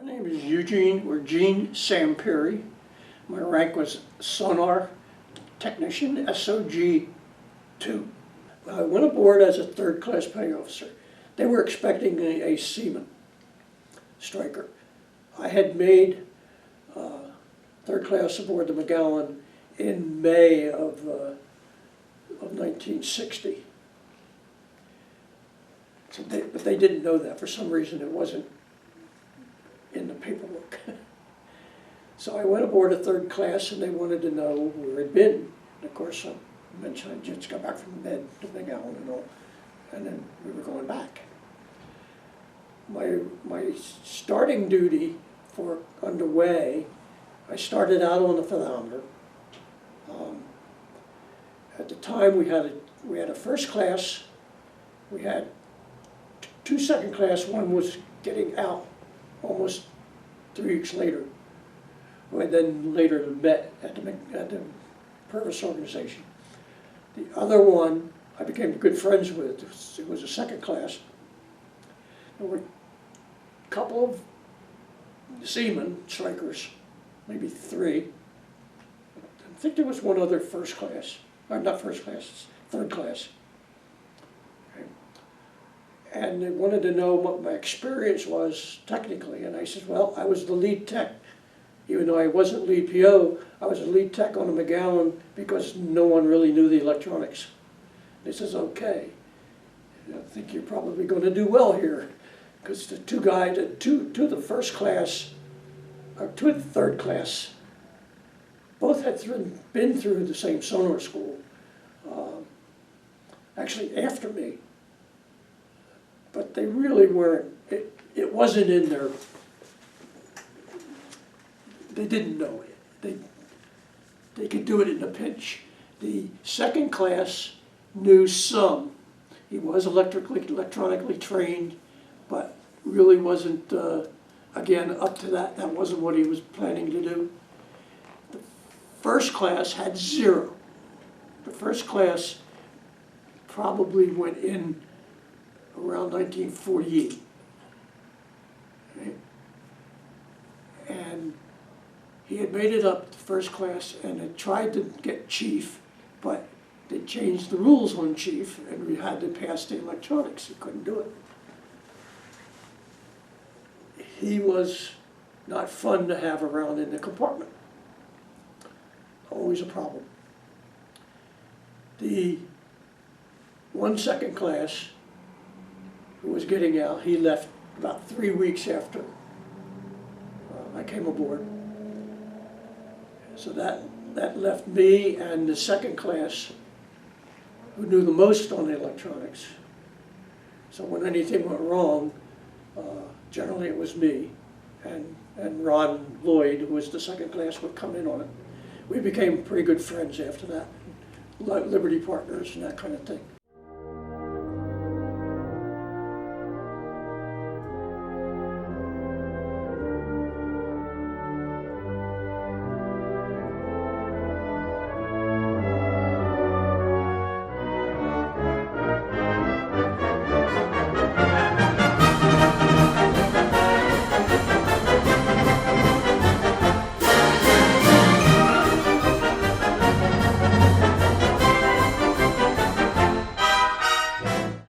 name is Eugene, or Gene Sampieri. My rank was Sonar Technician, SOG-2. I went aboard as a third-class petty officer. They were expecting a seaman, striker. I had made third class aboard the McGowan in May of 1960. So but they didn't know that. For some reason, it wasn't in the paperwork. So I went aboard a third class, and they wanted to know where I'd been. And of course, I mentioned I just got back from bed to McGowan and all, and then we were going back. My starting duty for underway, I started out on the thermometer. At the time, we had a first class, we had two second class. One was getting out almost 3 weeks later. Who I then later met at the Purvis organization. The other one I became good friends with. It was a second class. There were a couple of seamen, strikers, maybe three. I think there was one other first class, or not first class, third class. Okay. And they wanted to know what my experience was technically, and I said, well, I was the lead tech. Even though I wasn't lead PO, I was a lead tech on the McGowan because no one really knew the electronics. They says, okay, I think you're probably going to do well here, because the two of the first class, or two of the third class, both had been through the same sonar school, actually after me, but they really weren't, it wasn't in their, they didn't know it. They could do it in a pinch. The second class knew some. He was electronically trained, but really wasn't, again, up to that. That wasn't what he was planning to do. The first class had zero. The first class probably went in around 1948. Okay? And he had made it up to first class and had tried to get chief, but they changed the rules on chief, and we had to pass the electronics. He couldn't do it. He was not fun to have around in the compartment. Always a problem. The one second class who was getting out, he left about 3 weeks after I came aboard. So that left me and the second class who knew the most on the electronics. So when anything went wrong, generally it was me, and Ron Lloyd, who was the second class, would come in on it. We became pretty good friends after that, Liberty partners and that kind of thing.